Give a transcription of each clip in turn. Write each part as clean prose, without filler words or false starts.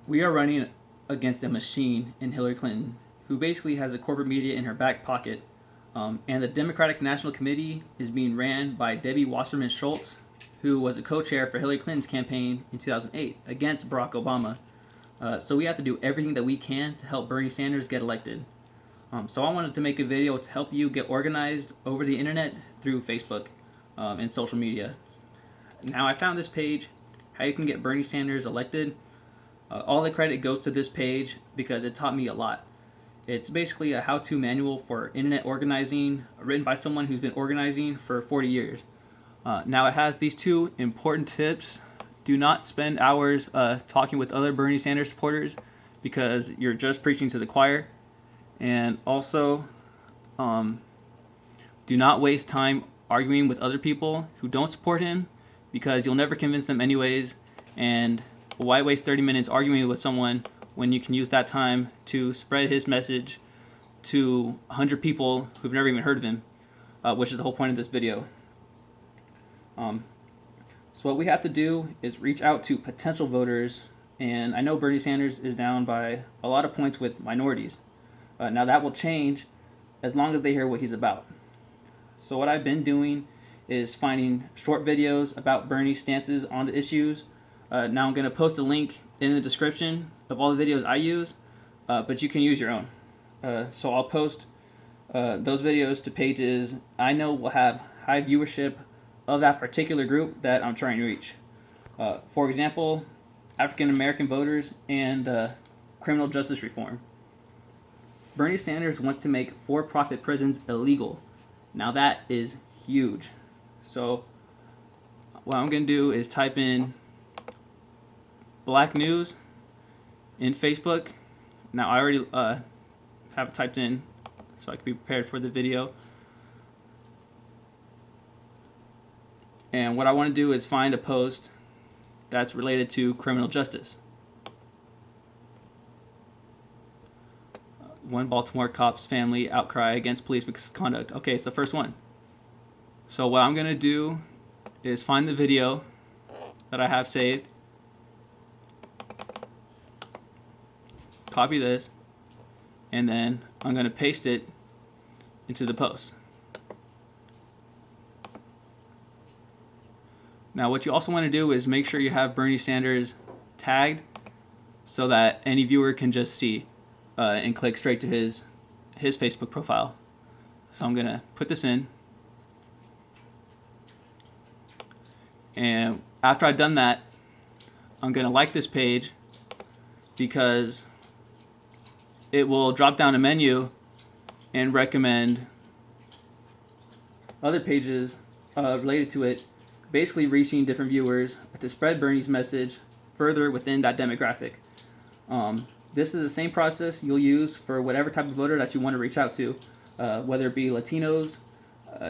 We are running against a machine in Hillary Clinton, who basically has the corporate media in her back pocket. And the Democratic National Committee is being ran by Debbie Wasserman Schultz, who was a co-chair for Hillary Clinton's campaign in 2008 against Barack Obama. So we have to do everything that we can to help Bernie Sanders get elected. So I wanted to make a video to help you get organized over the internet through Facebook and social media. Now I found this page, how you can get Bernie Sanders elected. All the credit goes to this page because it taught me a lot. It's basically a how-to manual for internet organizing, written by someone who's been organizing for 40 years. Now it has these two important tips. Do not spend hours talking with other Bernie Sanders supporters because you're just preaching to the choir. And also, do not waste time arguing with other people who don't support him because you'll never convince them anyways. And why waste 30 minutes arguing with someone when you can use that time to spread his message to 100 people who've never even heard of him, which is the whole point of this video. So what we have to do is reach out to potential voters, and I know Bernie Sanders is down by a lot of points with minorities. Now that will change as long as they hear what he's about. So what I've been doing is finding short videos about Bernie's stances on the issues. Now I'm going to post a link in the description of all the videos I use, but you can use your own. So I'll post those videos to pages I know will have high viewership of that particular group that I'm trying to reach. For example, African American voters and criminal justice reform. Bernie Sanders wants to make for-profit prisons illegal. Now that is huge. So what I'm going to do is type in Black News in Facebook. Now I already have typed in so I can be prepared for the video. And what I want to do is find a post that's related to criminal justice. One Baltimore cop's family outcry against police misconduct. Okay, it's the first one. So what I'm going to do is find the video that I have saved. Copy this. And then I'm going to paste it into the post. Now what you also want to do is make sure you have Bernie Sanders tagged so that any viewer can just see and click straight to his Facebook profile. So I'm going to put this in. And after I've done that, I'm going to like this page because it will drop down a menu and recommend other pages related to it, basically reaching different viewers to spread Bernie's message further within that demographic. This is the same process you'll use for whatever type of voter that you want to reach out to, whether it be Latinos,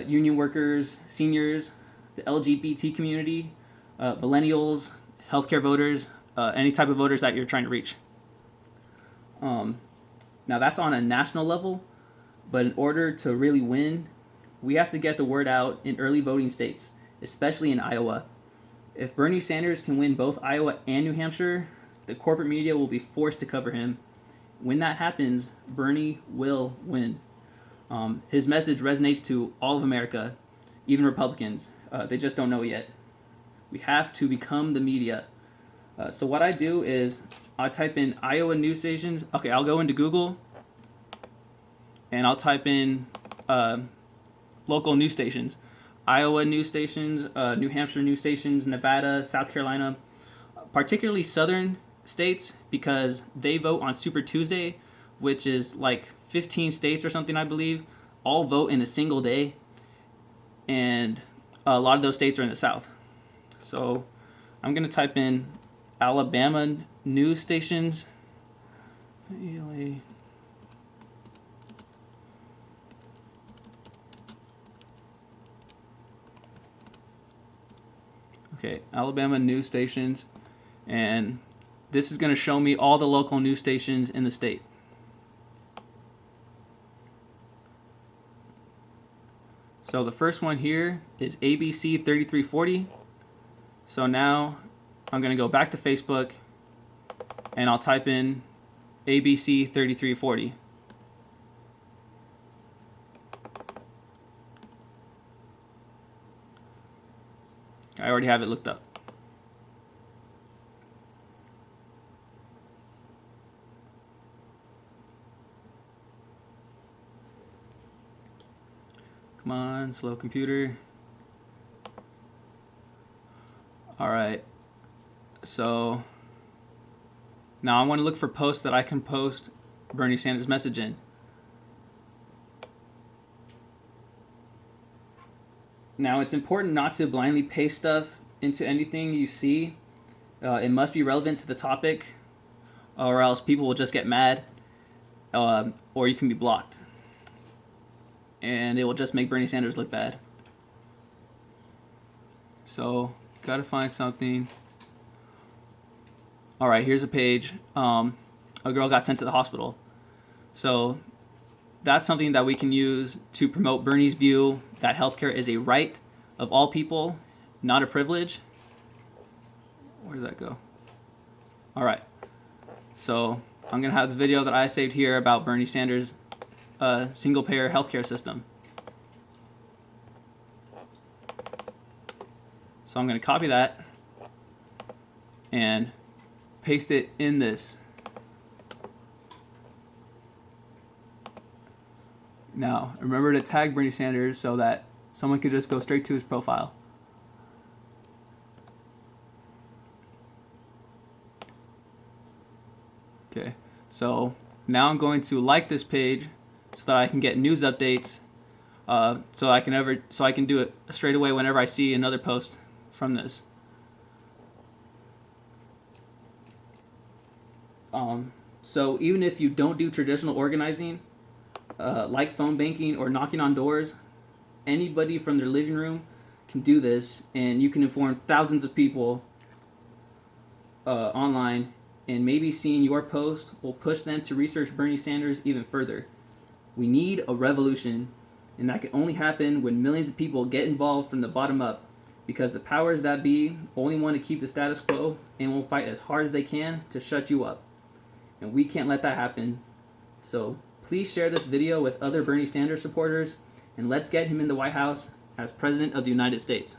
union workers, seniors, the LGBT community, millennials, healthcare voters, any type of voters that you're trying to reach. Now that's on a national level, but in order to really win, we have to get the word out in early voting states, especially in Iowa. If Bernie Sanders can win both Iowa and New Hampshire, the corporate media will be forced to cover him. When that happens, Bernie will win. His message resonates to all of America, even Republicans. They just don't know it yet. We have to become the media. So what I do is I type in Iowa news stations. Okay, I'll go into Google and I'll type in local news stations. Iowa news stations, New Hampshire news stations, Nevada, South Carolina, particularly southern states because they vote on Super Tuesday, which is like 15 states or something, I believe, all vote in a single day. And a lot of those states are in the South. So I'm going to type in Alabama news stations. Okay, Alabama news stations, and this is going to show me all the local news stations in the state. So the first one here is ABC 3340. So now I'm going to go back to Facebook and I'll type in ABC 3340. I already have it looked up. Come on, slow computer. All right. So now I want to look for posts that I can post Bernie Sanders' message in. Now it's important not to blindly paste stuff into anything you see. It must be relevant to the topic, or else people will just get mad, or you can be blocked. And it will just make Bernie Sanders look bad. So, gotta find something. Alright, here's a page. A girl got sent to the hospital. So, that's something that we can use to promote Bernie's view that healthcare is a right of all people, not a privilege. Where did that go? Alright. So, I'm going to have the video that I saved here about Bernie Sanders' single-payer healthcare system. So I'm going to copy that and paste it in this. Now, remember to tag Bernie Sanders so that someone could just go straight to his profile. Okay, so now I'm going to like this page so that I can get news updates. So I can do it straight away whenever I see another post from this. So even if you don't do traditional organizing, like phone banking or knocking on doors, anybody from their living room can do this, and you can inform thousands of people online, and maybe seeing your post will push them to research Bernie Sanders even further. We need a revolution, and that can only happen when millions of people get involved from the bottom up, because the powers that be only want to keep the status quo and will fight as hard as they can to shut you up. And we can't let that happen. So please share this video with other Bernie Sanders supporters, and let's get him in the White House as President of the United States.